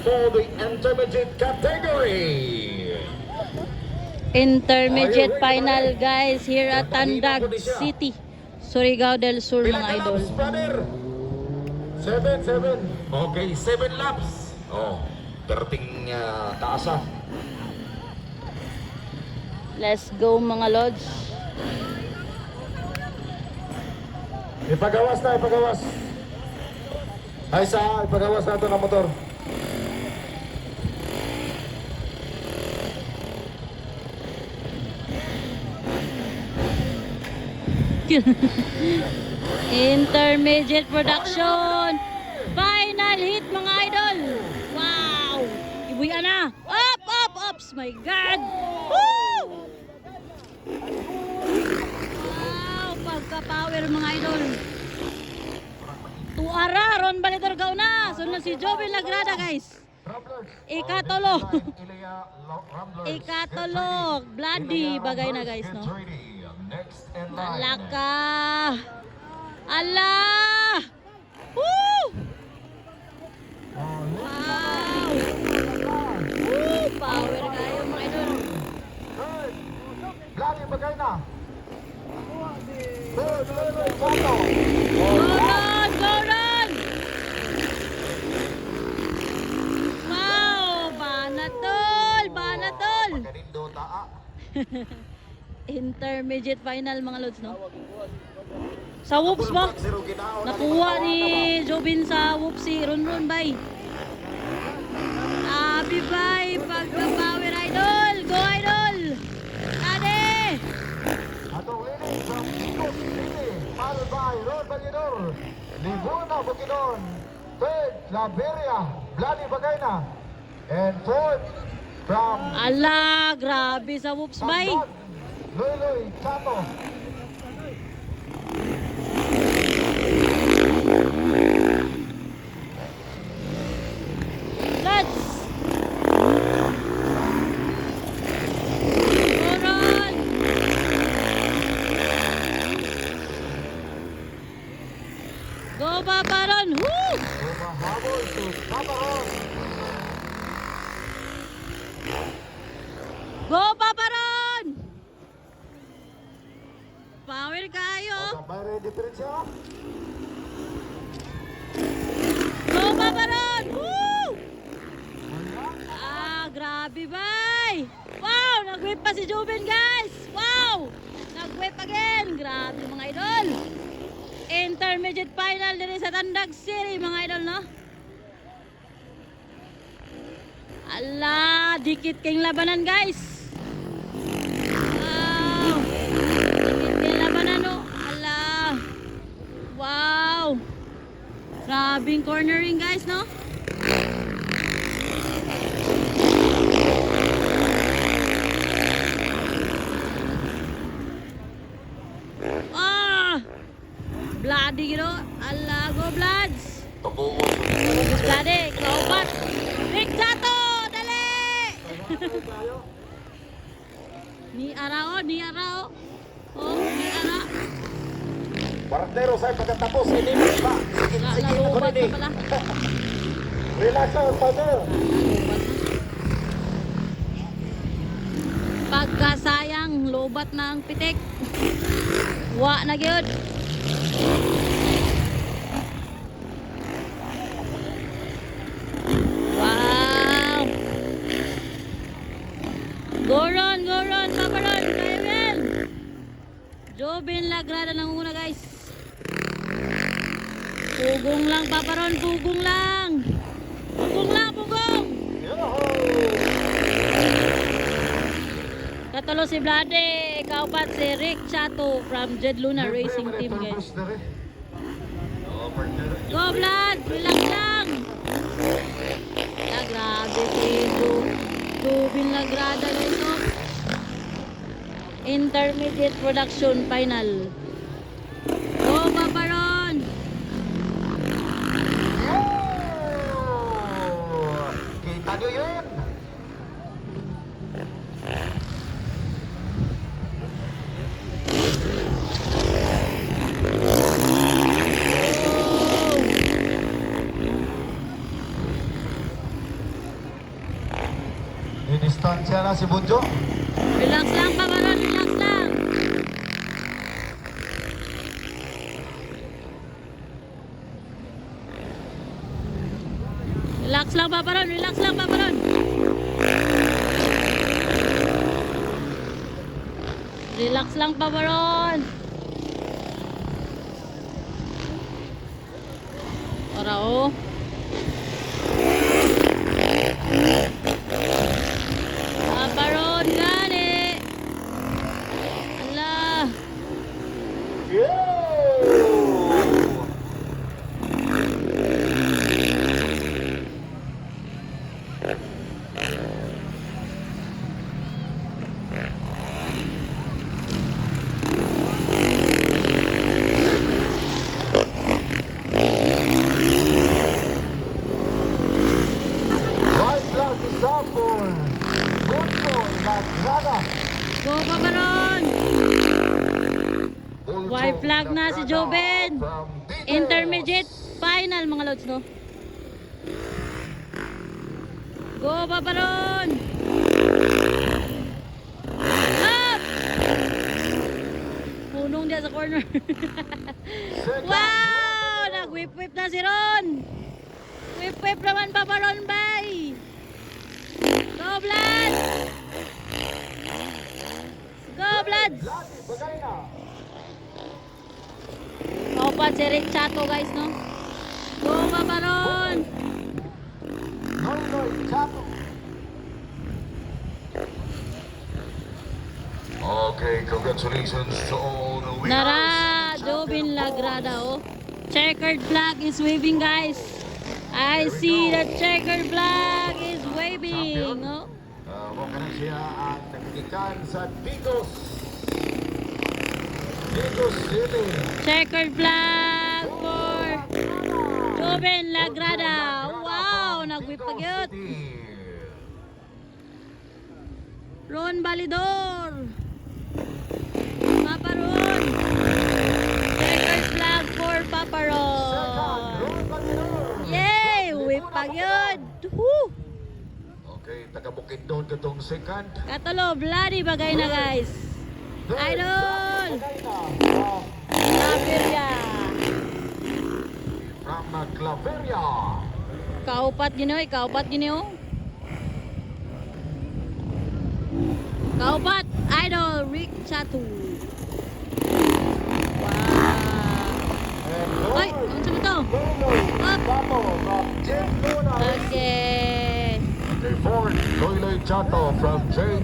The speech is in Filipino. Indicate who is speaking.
Speaker 1: for the intermediate category.
Speaker 2: Intermediate final guys here at Tandag City, Surigao del Sur mga idol.
Speaker 1: 7. Okay, 7 laps. Oh, perting taasa.
Speaker 2: Let's go mga lods.
Speaker 1: Ipagawas na, ipagawas. Ay sa, ipagawas na ito ng motor.
Speaker 2: Intermediate production final hit mga idol. Wow, ibuya na. Up. My god. Woo! Wow, pagka-power mga idol. Tuara ron balitor gauna. Sunod si Joven Lagrada guys. Ikatulog. Bloody bagay na guys no. Alaka. Allah. Woo! Wow. Woo! Power kayo mga idol.
Speaker 1: Bloody bagay na.
Speaker 2: Go run! Wow! Banatol! Intermediate final mga lods no? Sa whoops ba? Nakuha ni Jobin sa whoops si Ron bay. Abi bay, pagka-power idol! Go idol! Ade!
Speaker 1: Atong leading from Ikot City, followed by Ron Balidor, Libuna Bukidon, third, Liberia, Bloody Bagayna, and fourth, from
Speaker 2: Ala, grabe sa whoops bay.
Speaker 1: Luloy Chato.
Speaker 2: Let's go run! Go Paparon! Woo!
Speaker 1: Humahabol to Paparon.
Speaker 2: Go Paparon! Power kayo!
Speaker 1: Sabay diferensya.
Speaker 2: Go Paparon! Woo! Grabe bay! Wow! Nag-whip pa si Joven guys! Wow! Nag-whip again! Grabe mga idol! Intermediate final din sa Tandag City mga idol no? Ala! Dikit kayong labanan guys! Wow! Dikit kayong labanan no? Ala! Wow! Grabing cornering guys no? Bloody gino. Allah, go Bloods. Bloody, kaupat. Rick Chato, dali. Ni Arao. Oh, ni Ara.
Speaker 1: Partnero sa pagkatapos ini pa. Sige na ko ni. Relax out partner.
Speaker 2: Pagkasayang lobat na ang pitik. Wa na gyud. Wow! Go run, Paparon, kaya yan! Joven Lagrada ng una guys. Pugong lang Paparon, pugong lang! Pugong! Katalo si Vlade, kaupat si Rick Chato from Jed Luna Racing Team guys. Go Vlad, relax lang. Grabe si Joven Lagrada guys no? Intermediate production final. Go Paparon.
Speaker 1: Kita nyo yun. May distansya na si Bunjo.
Speaker 2: Relax lang, paparon. Relax lang. Relax lang, paparon. Relax lang, paparon. Relax lang, paparon. Para oh. Paparon, gani. Ala.
Speaker 1: Right flag is up for Bunjo Lagrada.
Speaker 2: Go, paparon. White flag na si Joven. Intermediate final mga lods, no? Go, paparon. Up! Punong dia sa corner. Wow! Nag-whip-whip na si Ron. Whip-whip naman, paparon, bay. Go, Vlad! Go, Vlad!
Speaker 1: Vladi Bagayna.
Speaker 2: Kaupat si Richato, guys, no? Go, paparon!
Speaker 1: Noynoy Chato.
Speaker 3: Okay, congratulations to all the winners.
Speaker 2: Nara, Jobin Lagrada, oh. Checkered flag is waving, guys. I see the checkered flag is waving, oh.
Speaker 1: Mo ka na siya ang nagkikikan sa Titos. Titos City.
Speaker 2: Checkered flag for Jobin Lagrada. Wow, nagwipagyot. Ron Balidor. Paparon. Checkered flag for Paparon. Yay! Wipagyot. Woo!
Speaker 1: Okay, taga Bukidnon katong second.
Speaker 2: Katalo, bloody bagay na, guys. Idol! Claveria.
Speaker 1: From Claveria.
Speaker 2: Kaupat gini, oy. Kaupat gini, oh. Kaupat, Idol, Rick Chatu. Wow. Ay, ano sa ito? Up. Okay.
Speaker 1: Okay, fourth, Loy Chato from J.